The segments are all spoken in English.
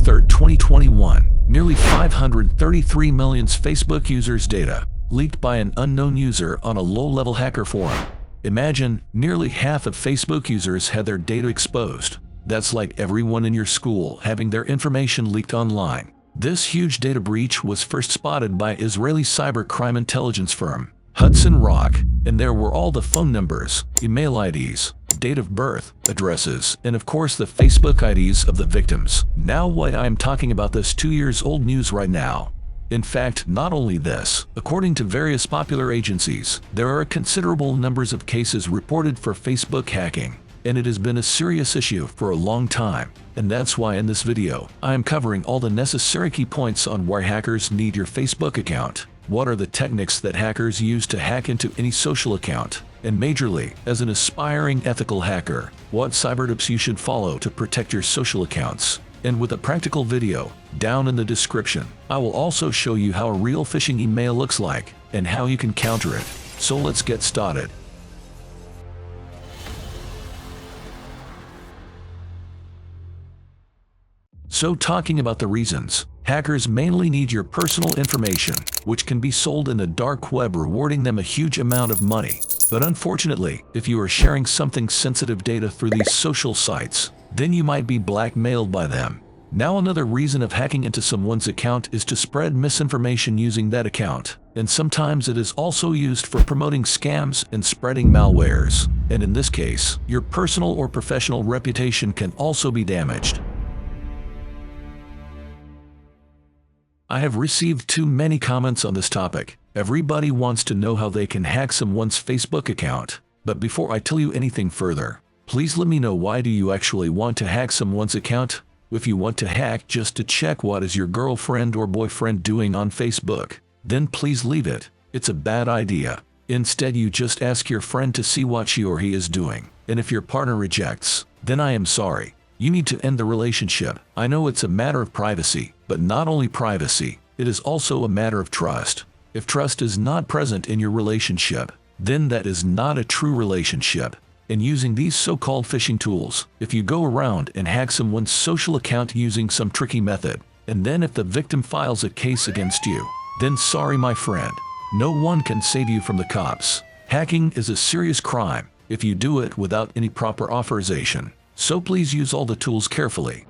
3rd, 2021, nearly 533 million Facebook users' data leaked by an unknown user on a low-level hacker forum. Imagine, nearly half of Facebook users had their data exposed. That's like everyone in your school having their information leaked online. This huge data breach was first spotted by Israeli cybercrime intelligence firm Hudson Rock, and there were all the phone numbers, email IDs, date of birth, addresses, and of course the Facebook IDs of the victims. Now why I'm talking about this 2 years old news right now. In fact, not only this, according to various popular agencies, there are considerable numbers of cases reported for Facebook hacking, and it has been a serious issue for a long time. And that's why in this video, I am covering all the necessary key points on why hackers need your Facebook account. What are the techniques that hackers use to hack into any social account? And majorly, as an aspiring ethical hacker, what cyber tips you should follow to protect your social accounts. And with a practical video, down in the description, I will also show you how a real phishing email looks like, and how you can counter it. So let's get started. So talking about the reasons, hackers mainly need your personal information, which can be sold in the dark web, rewarding them a huge amount of money. But unfortunately, if you are sharing something sensitive data through these social sites, then you might be blackmailed by them. Now another reason of hacking into someone's account is to spread misinformation using that account, and sometimes it is also used for promoting scams and spreading malwares. And in this case, your personal or professional reputation can also be damaged. I have received too many comments on this topic. Everybody wants to know how they can hack someone's Facebook account. But before I tell you anything further, please let me know, why do you actually want to hack someone's account? If you want to hack just to check what is your girlfriend or boyfriend doing on Facebook, then please leave it. It's a bad idea. Instead, you just ask your friend to see what she or he is doing. And if your partner rejects, then I am sorry. You need to end the relationship. I know it's a matter of privacy, but not only privacy, it is also a matter of trust. If trust is not present in your relationship, then that is not a true relationship. And using these so-called phishing tools, if you go around and hack someone's social account using some tricky method, and then if the victim files a case against you, then sorry my friend, no one can save you from the cops. Hacking is a serious crime if you do it without any proper authorization. So please use all the tools carefully.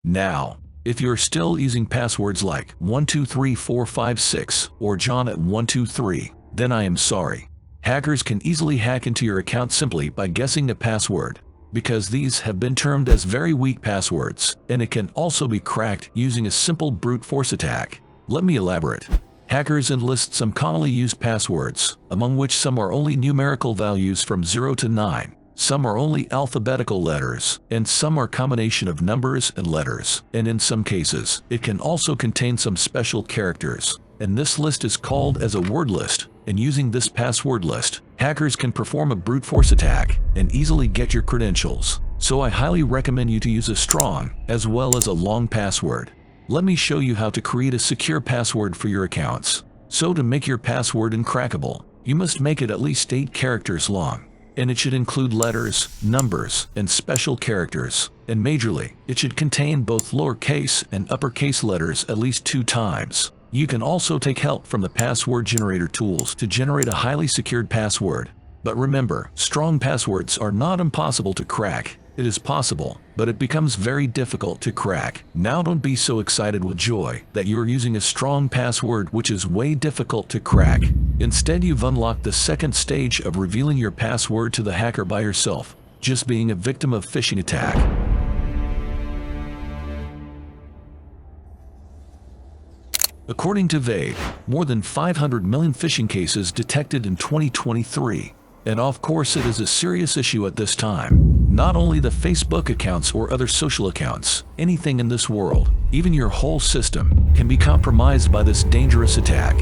Now, if you're still using passwords like 123456 or John at 123, then I am sorry. Hackers can easily hack into your account simply by guessing the password, because these have been termed as very weak passwords, and it can also be cracked using a simple brute force attack. Let me elaborate. Hackers enlist some commonly used passwords, among which some are only numerical values from 0 to 9, some are only alphabetical letters, and some are a combination of numbers and letters, and in some cases, it can also contain some special characters. And this list is called as a word list, and using this password list, hackers can perform a brute force attack and easily get your credentials. So I highly recommend you to use a strong, as well as a long password. Let me show you how to create a secure password for your accounts. So to make your password uncrackable, you must make it at least 8 characters long. And it should include letters, numbers, and special characters. And majorly, it should contain both lowercase and uppercase letters at least 2 times. You can also take help from the password generator tools to generate a highly secured password. But remember, strong passwords are not impossible to crack. It is possible, but it becomes very difficult to crack. Now don't be so excited with joy that you are using a strong password which is way difficult to crack. Instead, you've unlocked the second stage of revealing your password to the hacker by yourself, just being a victim of phishing attack. According to Vaid, more than 500 million phishing cases detected in 2023. And of course it is a serious issue at this time. Not only the Facebook accounts or other social accounts, anything in this world, even your whole system, can be compromised by this dangerous attack.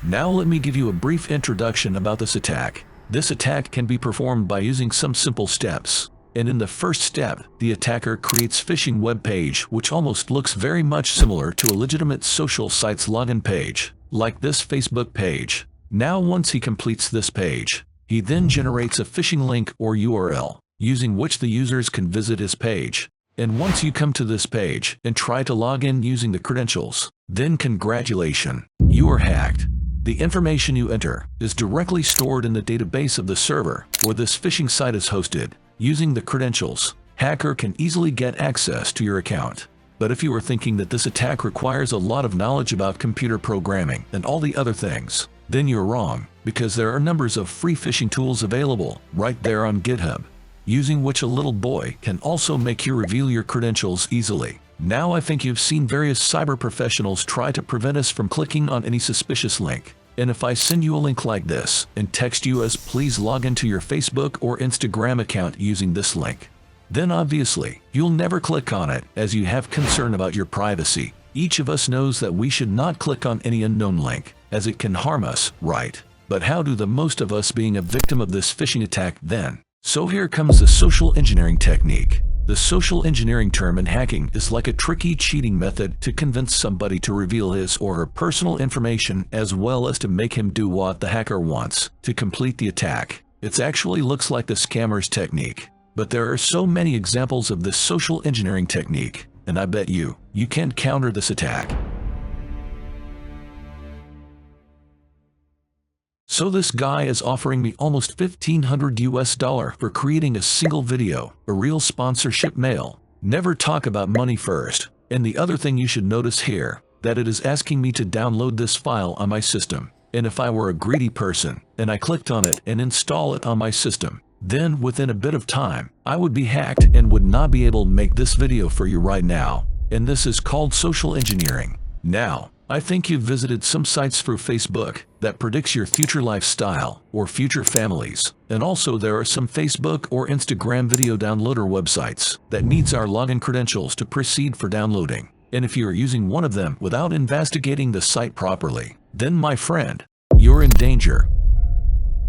Now let me give you a brief introduction about this attack. This attack can be performed by using some simple steps. And in the first step, the attacker creates phishing web page which almost looks very much similar to a legitimate social site's login page, like this Facebook page. Now once he completes this page, he then generates a phishing link or URL. using which the users can visit his page. And once you come to this page and try to log in using the credentials, then congratulations, you are hacked. The information you enter is directly stored in the database of the server where this phishing site is hosted. Using the credentials, hacker can easily get access to your account. But if you are thinking that this attack requires a lot of knowledge about computer programming and all the other things, then you're wrong, because there are numbers of free phishing tools available right there on GitHub, using which a little boy can also make you reveal your credentials easily. Now I think you've seen various cyber professionals try to prevent us from clicking on any suspicious link. And if I send you a link like this and text you as please log into your Facebook or Instagram account using this link, then obviously you'll never click on it as you have concern about your privacy. Each of us knows that we should not click on any unknown link as it can harm us, right? But how do the most of us being a victim of this phishing attack then? So here comes the social engineering technique. The social engineering term in hacking is like a tricky cheating method to convince somebody to reveal his or her personal information as well as to make him do what the hacker wants to complete the attack. It actually looks like the scammer's technique. But there are so many examples of this social engineering technique, and I bet you can't counter this attack. So this guy is offering me almost $1,500 for creating a single video, a real sponsorship mail. Never talk about money first. And the other thing you should notice here, that it is asking me to download this file on my system. And if I were a greedy person, and I clicked on it and install it on my system, then within a bit of time, I would be hacked and would not be able to make this video for you right now. And this is called social engineering. Now, I think you've visited some sites through Facebook that predicts your future lifestyle or future families. And also there are some Facebook or Instagram video downloader websites that needs our login credentials to proceed for downloading. And if you are using one of them without investigating the site properly, then my friend, you're in danger.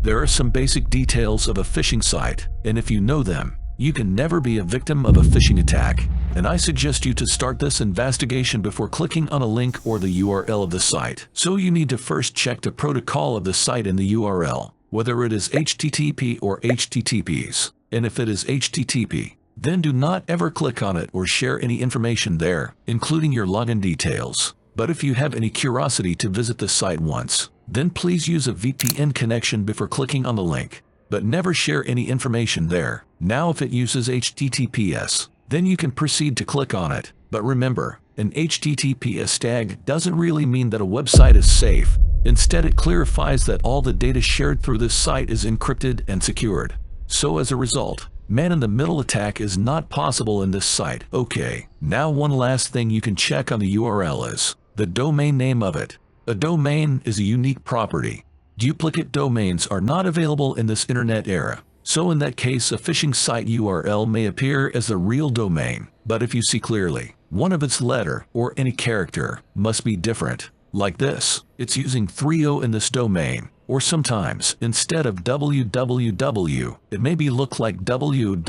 There are some basic details of a phishing site, and if you know them, you can never be a victim of a phishing attack. And I suggest you to start this investigation before clicking on a link or the URL of the site. So you need to first check the protocol of the site in the URL, whether it is HTTP or HTTPS. And if it is HTTP, then do not ever click on it or share any information there, including your login details. But if you have any curiosity to visit the site once, then please use a VPN connection before clicking on the link, but never share any information there. Now if it uses HTTPS, then you can proceed to click on it. But remember, an HTTPS tag doesn't really mean that a website is safe. Instead, it clarifies that all the data shared through this site is encrypted and secured. So as a result, man-in-the-middle attack is not possible in this site. Okay, now one last thing you can check on the URL is the domain name of it. A domain is a unique property. Duplicate domains are not available in this internet era. So in that case, a phishing site URL may appear as the real domain, but if you see clearly, one of its letter or any character must be different. Like this, it's using 30 in this domain, or sometimes instead of www, it maybe look like www.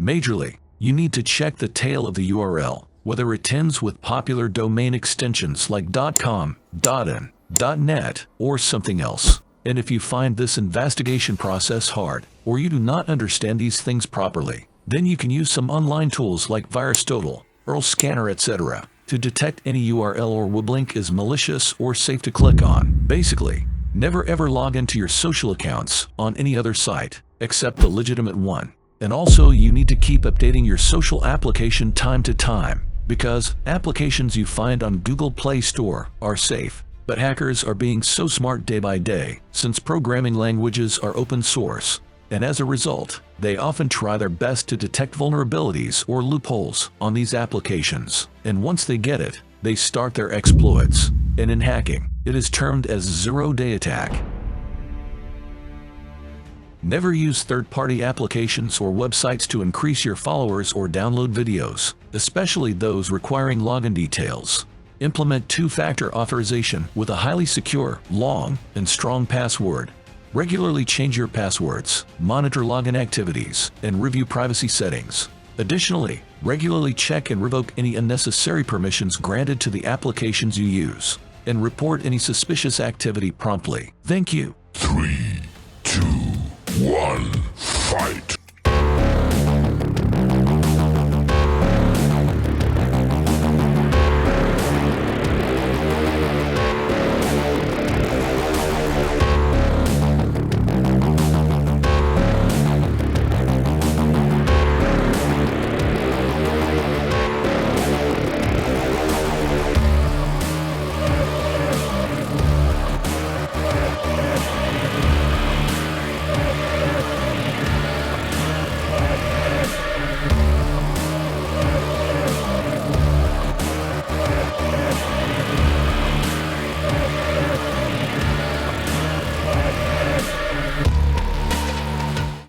Majorly, you need to check the tail of the URL, whether it ends with popular domain extensions like .com, .in, .net, or something else. And if you find this investigation process hard, or you do not understand these things properly, then you can use some online tools like VirusTotal, Earl Scanner, etc. to detect any URL or web link is malicious or safe to click on. Basically, never ever log into your social accounts on any other site, except the legitimate one. And also you need to keep updating your social application time to time, because applications you find on Google Play Store are safe. But hackers are being so smart day by day, since programming languages are open source, and as a result, they often try their best to detect vulnerabilities or loopholes on these applications. And once they get it, they start their exploits. And in hacking, it is termed as zero-day attack. Never use third-party applications or websites to increase your followers or download videos, especially those requiring login details. Implement two-factor authorization with a highly secure, long, and strong password. Regularly change your passwords, monitor login activities, and review privacy settings. Additionally, regularly check and revoke any unnecessary permissions granted to the applications you use, and report any suspicious activity promptly. Thank you. 3, 2, 1. Fight!